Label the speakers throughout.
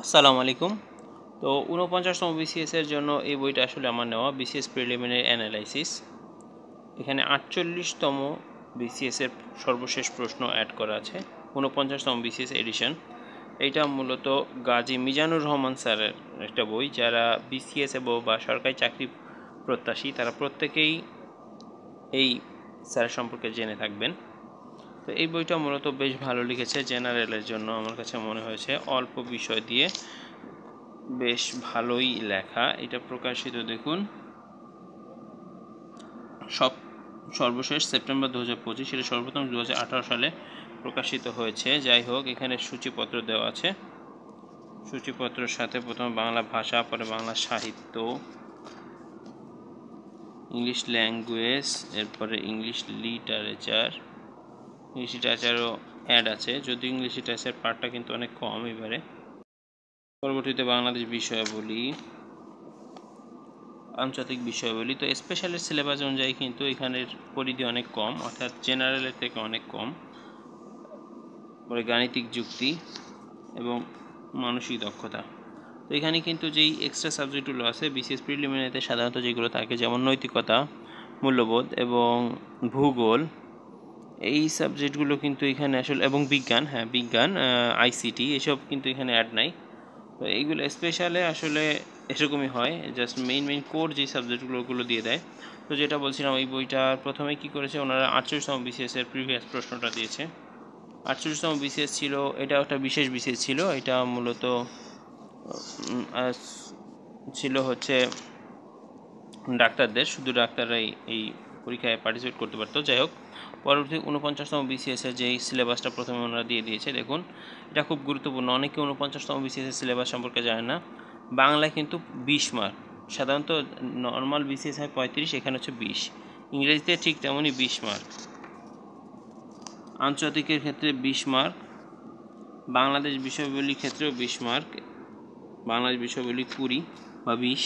Speaker 1: আসসালামু আলাইকুম। তো ৪৯তম বিসিএস এর জন্য এই বইটা আসলে আমার নেওয়া, বিসিএস প্রিলিমিনারি অ্যানালাইসিস। এখানে ৪৮তম বিসিএস এর সর্বশেষ প্রশ্ন অ্যাড করা আছে, ৪৯তম বিসিএস এডিশন। এইটা মূলত গাজী মিজানুর রহমান স্যারের একটা বই। যারা বিসিএস বা সরকারি চাকরি প্রত্যাশী তারা প্রত্যেকেই এই স্যারের সম্পর্কে জেনে থাকবেন। তো এই বইটা মূলত বেশ ভালো লিখেছে, জেনারেলের জন্য আমার কাছে মনে হয়েছে। অল্প বিষয় দিয়ে বেশ ভালোই লেখা। এটা প্রকাশিত দেখুন সর্বশেষ সেপ্টেম্বর 2025, এটা সর্বপ্রথম 2018 সালে প্রকাশিত হয়েছে। যাই হোক, এখানে সূচিপত্র দেওয়া আছে। সূচিপত্রের সাথে প্রথমে বাংলা ভাষা, পরে বাংলা সাহিত্য, ইংলিশ ল্যাঙ্গুয়েজ, এরপরে ইংলিশ লিটারেচারও অ্যাড আছে, যদিও ইংলিশ লিটারেচার পার্টটা কিন্তু অনেক কম এবারে। পরবর্তীতে বাংলাদেশ বিষয়াবলী, আন্তর্জাতিক বিষয়াবলী। তো স্পেশালের সিলেবাস অনুযায়ী কিন্তু এখানের পরিধি অনেক কম, অর্থাৎ জেনারেলের থেকে অনেক কম। পরে গাণিতিক যুক্তি এবং মানসিক দক্ষতা। তো এখানে কিন্তু যেই এক্সট্রা সাবজেক্টগুলো আছে বিসিএস প্রিলিমিনারিতে সাধারণত যেগুলো থাকে, যেমন নৈতিকতা, মূল্যবোধ এবং ভূগোল, এই সাবজেক্টগুলো কিন্তু এখানে আসলে, এবং বিজ্ঞান, আইসিটি, এসব কিন্তু এখানে অ্যাড নাই। তো এইগুলো স্পেশালে আসলে এরকমই হয়, জাস্ট মেইন কোর যে সাবজেক্টগুলো দিয়ে দেয়। তো যেটা বলছিলাম, এই বইটার প্রথমে কি করেছে ওনারা 48তম বিসিএস এর প্রিভিয়াস প্রশ্নটা দিয়েছে। 48তম বিসিএস ছিল, এটা একটা বিশেষ বিসিএস ছিল। এটা মূলত ছিল হচ্ছে ডাক্তারদের, শুধু ডাক্তাররাই এই পরীক্ষায় পার্টিসিপেট করতে পারতো। যাই হোক, পরবর্তী 49তম বিসিএস এর যেই সিলেবাসটা প্রথমে ওনারা দিয়ে দিয়েছে, দেখুন এটা খুব গুরুত্বপূর্ণ। অনেকে 49তম বিসিএস এর সিলেবাস সম্পর্কে জানে না। বাংলায় কিন্তু 20 মার্ক, সাধারণত নর্মাল বিসিএস হয় 35, এখানে হচ্ছে 20। ইংরেজিতে ঠিক তেমনই 20 মার্ক। আন্তর্জাতিকের ক্ষেত্রে 20 মার্ক, বাংলাদেশ বিষয়াবলীর ক্ষেত্রেও 20 মার্ক, বাংলাদেশ বিষয়াবলী 20 বা 20,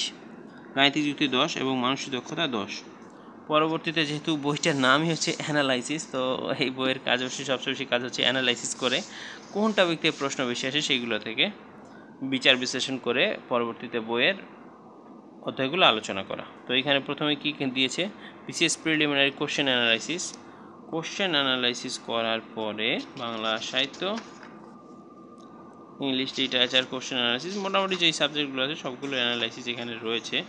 Speaker 1: গাণিতিক যুক্তি 10 এবং মানসিক দক্ষতা 10। পরবর্তীতে যেহেতু বইটার নামই হচ্ছে অ্যানালাইসিস, তো এই বইয়ের কাজ সবচেয়ে বেশি কাজ হচ্ছে অ্যানালাইসিস করে কোনটা ব্যক্তির প্রশ্ন বেশি আসে সেইগুলো থেকে বিচার বিশ্লেষণ করে পরবর্তীতে বইয়ের অধ্যায়গুলো আলোচনা করা। তো এখানে প্রথমে কি দিয়েছে, বিসিএস প্রিলিমিনারি কোশ্চেন অ্যানালাইসিস করার পরে বাংলা সাহিত্য, ইংলিশ লিটারেচার কোশ্চেন অ্যানালাইসিস, মোটামুটি যেই সাবজেক্টগুলো আছে সবগুলো অ্যানালাইসিস এখানে রয়েছে।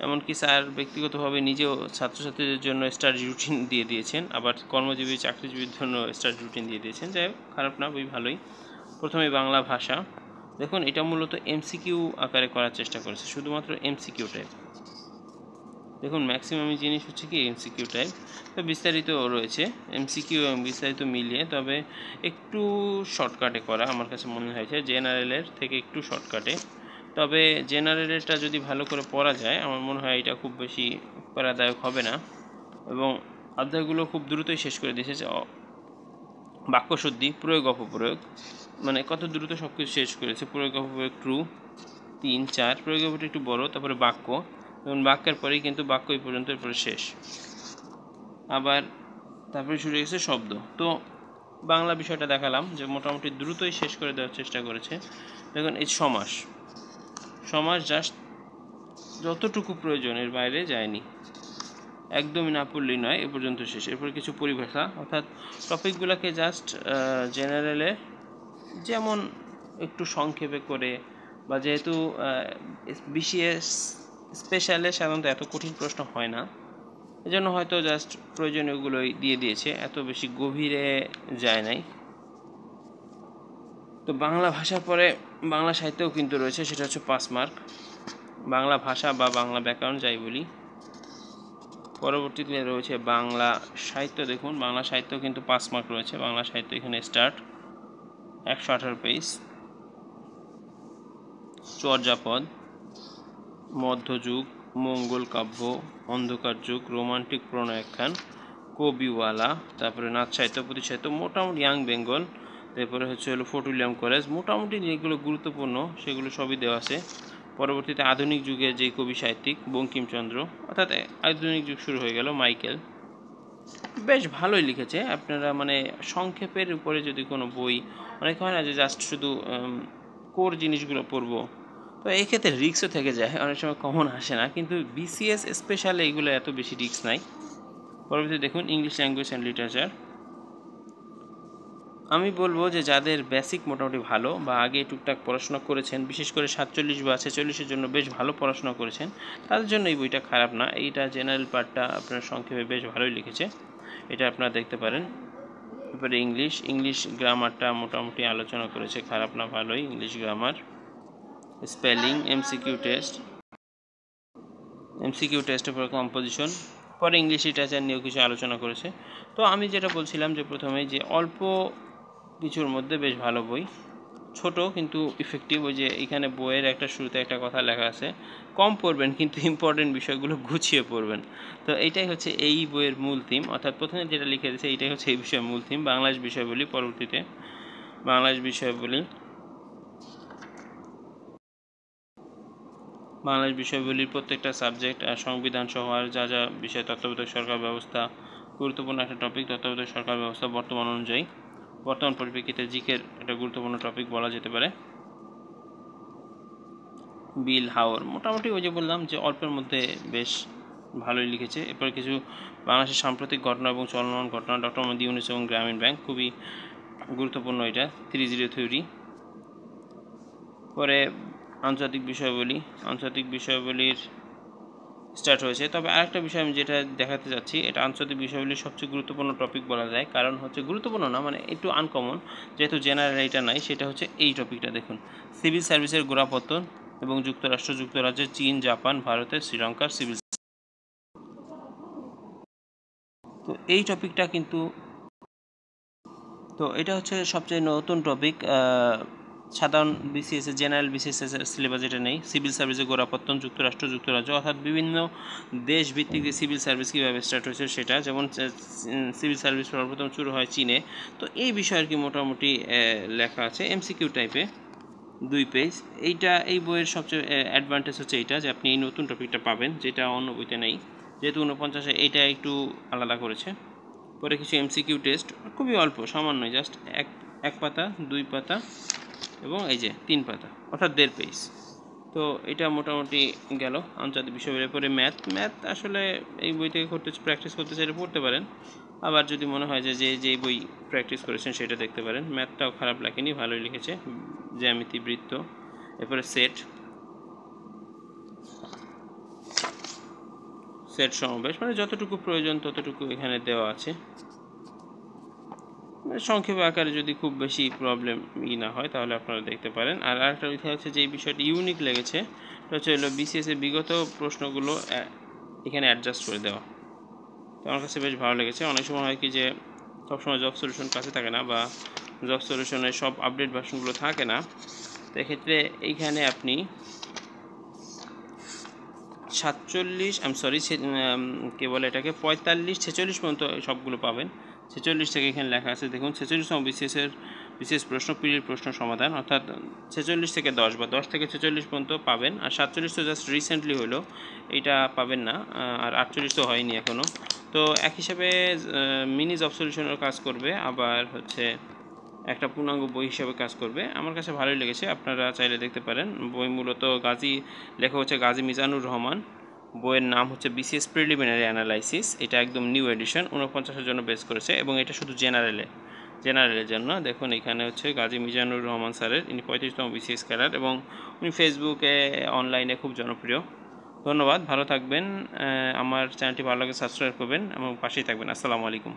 Speaker 1: এমনকি স্যার ব্যক্তিগতভাবে নিজেও ছাত্রছাত্রীদের জন্য স্টাডি রুটিন দিয়ে দিয়েছেন, আবার কর্মজীবী চাকরিজীবীর জন্য স্টাডি রুটিন দিয়ে দিয়েছেন। যাই হোক, খারাপ না, বই ভালোই। প্রথমে বাংলা ভাষা, দেখুন এটা মূলত এমসিকিউ আকারে করার চেষ্টা করেছে, শুধুমাত্র এমসিকিউ টাইপ। দেখুন ম্যাক্সিমাম জিনিস হচ্ছে কি এমসিকিউ টাইপ। তো বিস্তারিত রয়েছে, এমসিকিউ এবং বিস্তারিত মিলিয়ে, তবে একটু শর্টকাটে করা আমার কাছে মনে হয়েছে, জেনারেলের থেকে একটু শর্টকাটে। তবে জেনারেলেরটা যদি ভালো করে পড়া যায়, আমার মনে হয় এটা খুব বেশি প্যারাদায়ক হবে না, এবং অধ্যায়গুলো খুব দ্রুতই শেষ করে দিয়েছে। বাক্যশুদ্ধি, প্রয়োগ অপপ্রয়োগ, মানে কত দ্রুত সব কিছু শেষ করেছে। প্রয়োগ অপপ্রয়োগ 2, 3, 4, প্রয়োগ অপপ্রয়োগ একটু বড়, তারপরে বাক্য, এবং বাক্যের পরেই কিন্তু বাক্য এই পর্যন্ত, এরপরে শেষ। আবার তারপরে শুরু হয়ে গেছে শব্দ। তো বাংলা বিষয়টা দেখালাম যে মোটামুটি দ্রুতই শেষ করে দেওয়ার চেষ্টা করেছে। দেখুন এই সমাস জাস্ট যতটুকু প্রয়োজন এর বাইরে যায়নি, একদমই না পড়লেই নয়, এ পর্যন্ত শেষ। এরপর কিছু পরিভাষা, অর্থাৎ টপিকগুলোকে জাস্ট জেনারেলে যেমন একটু সংক্ষেপে করে, বা যেহেতু বিসিএস স্পেশালে সাধারণত এত কঠিন প্রশ্ন হয় না, এজন্য হয়তো জাস্ট প্রয়োজনীয়গুলোই দিয়ে দিয়েছে, এত বেশি গভীরে যায় নাই। তো বাংলা ভাষার পরে বাংলা সাহিত্যও কিন্তু রয়েছে, সেটা হচ্ছে 5 মার্ক, বাংলা ভাষা বা বাংলা ব্যাকরণ যাই বলি। পরবর্তীতে রয়েছে বাংলা সাহিত্য, দেখুন বাংলা সাহিত্য কিন্তু 5 মার্ক রয়েছে। বাংলা সাহিত্য এখানে স্টার্ট, 118 পেজ। চর্যাপদ, মধ্যযুগ, মঙ্গল কাব্য, অন্ধকার যুগ, রোমান্টিক প্রণয়াখ্যান, কবিওয়ালা, তারপরে নাচ সাহিত্য, পুঁথি সাহিত্য, মোটামুটি ইয়াং বেঙ্গল, তারপরে হলো ফোর্ট উইলিয়াম কলেজ, মোটামুটি যেগুলো গুরুত্বপূর্ণ সেগুলো সবই দেওয়া আছে। পরবর্তীতে আধুনিক যুগের যে কবি সাহিত্যিক, বঙ্কিমচন্দ্র, অর্থাৎ আধুনিক যুগ শুরু হয়ে গেল, মাইকেল। বেশ ভালোই লিখেছে। আপনারা মানে সংক্ষেপের উপরে যদি কোনো বই, অনেক হয় না যে জাস্ট শুধু কোর জিনিসগুলো পড়বো, তো এই ক্ষেত্রে রিস্কও থেকে যায়, অনেক সময় কমন আসে না। কিন্তু বিসিএস স্পেশালি এগুলো এত বেশি রিস্ক নাই। পরবর্তী দেখুন ইংলিশ ল্যাঙ্গুয়েজ অ্যান্ড লিটারেচার। আমি বলবো যে যাদের বেসিক মোটামুটি ভালো বা আগে টুকটাক পড়াশোনা করেছেন, বিশেষ করে 47 বা 46-এর জন্য বেশ ভালো পড়াশোনা করেছেন, তাদের জন্য এই বইটা খারাপ না। এইটা জেনারেল পার্টটা আপনার সংক্ষেপে বেশ ভালোই লিখেছে, এটা আপনারা দেখতে পারেন। এরপরে ইংলিশ গ্রামারটা মোটামুটি আলোচনা করেছে, খারাপ না ভালোই ইংলিশ গ্রামার। স্পেলিং, এমসিকিউ টেস্টের পর কম্পোজিশন, পরে ইংলিশ লিটারেচার নিয়েও কিছু আলোচনা করেছে। তো আমি যেটা বলছিলাম যে প্রথমে যে অল্প কিছুর মধ্যে বেশ ভালো বই, ছোট কিন্তু ইফেক্টিভ। ওই যে এখানে বইয়ের একটা শুরুতে একটা কথা লেখা আছে, কম পড়বেন কিন্তু ইম্পর্টেন্ট বিষয়গুলো গুছিয়ে পড়বেন। তো এইটাই হচ্ছে এই বইয়ের মূল থিম, অর্থাৎ প্রথমে যেটা লিখে দিয়েছে এইটাই হচ্ছে এই বিষয়ের মূল থিম। বাংলাদেশ বিষয়াবলী, পরবর্তীতে বাংলাদেশ বিষয়াবলীর প্রত্যেকটা সাবজেক্ট, সংবিধান সহ আর যা যা বিষয়, তত্ত্বাবধায়ক সরকার ব্যবস্থা গুরুত্বপূর্ণ একটা টপিক। তত্ত্বাবধায়ক সরকার ব্যবস্থা বর্তমান অনুযায়ী, বর্তমান পরিপ্রেক্ষিতে জিকের একটা গুরুত্বপূর্ণ টপিক বলা যেতে পারে। বিল হাওর মোটামুটি ওই যে বললাম যে অল্পের মধ্যে বেশ ভালোই লিখেছে। এরপর কিছু বাংলাদেশের সাম্প্রতিক ঘটনা এবং চলমান ঘটনা, ডক্টর মোহাম্মদ ইউনূস এবং গ্রামীণ ব্যাংক, খুবই গুরুত্বপূর্ণ এটা, 3-0 থিওরি। পরে আন্তর্জাতিক বিষয়াবলীর স্টার্ট হয়েছে। তবে আরেকটা বিষয় আমি যেটা দেখাতে যাচ্ছি, এটা আন্তর্জাতিক বিষয়াবলীর সবচেয়ে গুরুত্বপূর্ণ টপিক বলা যায়, কারণ হচ্ছে গুরুত্বপূর্ণ না মানে একটু আনকমন, যেহেতু জেনারেল এটা নাই। সেটা হচ্ছে এই টপিকটা দেখুন, সিভিল সার্ভিসের গোড়াপত্তন এবং যুক্তরাজ্যের, চীন, জাপান, ভারতের, শ্রীলঙ্কার সিভিল। তো এই টপিকটা কিন্তু, তো এটা হচ্ছে সবচেয়ে নতুন টপিক, সাধারণ বিসিএস জেনারেল বিসিএস সিলেবাস এটা নেই। সিভিল সার্ভিসের গোড়াপত্তন, যুক্তরাজ্য, অর্থাৎ বিভিন্ন দেশ ভিত্তিক যে সিভিল সার্ভিস কীভাবে স্টার্ট হয়েছে সেটা, যেমন সিভিল সার্ভিস সর্বপ্রথম শুরু হয় চীনে। তো এই বিষয়ে আর কি মোটামুটি লেখা আছে এমসিকিউ টাইপে, 2 পেজ। এই বইয়ের সবচেয়ে অ্যাডভান্টেজ হচ্ছে এইটা যে আপনি এই নতুন টপিকটা পাবেন, যেটা অন্য বইতে নেই, যেহেতু 49-এ এইটা একটু আলাদা করেছে। পরে কিছু এমসিকিউ টেস্ট, খুবই অল্প, সামান্য, জাস্ট এক পাতা, 2 পাতা এবং এই যে 3 পাতা, অর্থাৎ 1.5 পেজ। তো এটা মোটামুটি গেল আন্তর্জাতিক বিষয়াবলীর। পরে ম্যাথ আসলে এই বই থেকে প্র্যাকটিস করতে চাইলে পড়তে পারেন, আবার যদি মনে হয় যে যেই বই প্র্যাকটিস করেছেন সেটা দেখতে পারেন। ম্যাথটাও খারাপ লাগেনি, ভালোই লিখেছে, জ্যামিতি, বৃত্ত। এরপরে সেট সমাবেশ, মানে যতটুকু প্রয়োজন ততটুকু এখানে দেওয়া আছে, সংক্ষেপে আকারে, যদি খুব বেশি প্রবলেম না হয় তাহলে আপনারা দেখতে পারেন। আর আরেকটা বিষয় হচ্ছে যে বিষয়টি ইউনিক লেগেছে, এটা হচ্ছে বিসিএস এর বিগত প্রশ্নগুলো এখানে অ্যাডজাস্ট করে দেওয়া। তো আমার কাছে বেশ ভালো লেগেছে। অনেক সময় হয় কি যে সবসময় জব সলিউশন কাছে থাকে না, বা জব সলিউশনের সব আপডেট ভার্সনগুলো থাকে না। তো এক্ষেত্রে এইখানে আপনি 45-46 পর্যন্ত সবগুলো পাবেন। 46 থেকে এখানে লেখা আছে, দেখুন 46তম বিসিএস প্রশ্ন, পিরিয়ড প্রশ্ন সমাধান, অর্থাৎ 46 থেকে 10 বা 10 থেকে 46 পর্যন্ত পাবেন। আর 47 তো জাস্ট রিসেন্টলি হলো, এইটা পাবেন না। আর 48 তো হয়নি এখনও। তো এক হিসাবে মিনি জব সলিউশনের কাজ করবে, আবার হচ্ছে একটা পূর্ণাঙ্গ বই হিসেবে কাজ করবে। আমার কাছে ভালোই লেগেছে, আপনারা চাইলে দেখতে পারেন। বই মূলত লেখক হচ্ছে গাজী মিজানুর রহমান। বইয়ের নাম হচ্ছে বিসিএস প্রিলিমিনারি অ্যানালাইসিস। এটা একদম নিউ এডিশন, 49-এর জন্য বেস করেছে, এবং এটা শুধু জেনারেলের জন্য। দেখুন এখানে হচ্ছে গাজী মিজানুর রহমান স্যারের, ইনি 35তম বিসিএস ক্যাডার এবং উনি ফেসবুকে, অনলাইনে খুব জনপ্রিয়। ধন্যবাদ, ভালো থাকবেন। আমার চ্যানেলটি ভালো লাগে সাবস্ক্রাইব করবেন এবং পাশেই থাকবেন। আসসালামু আলাইকুম।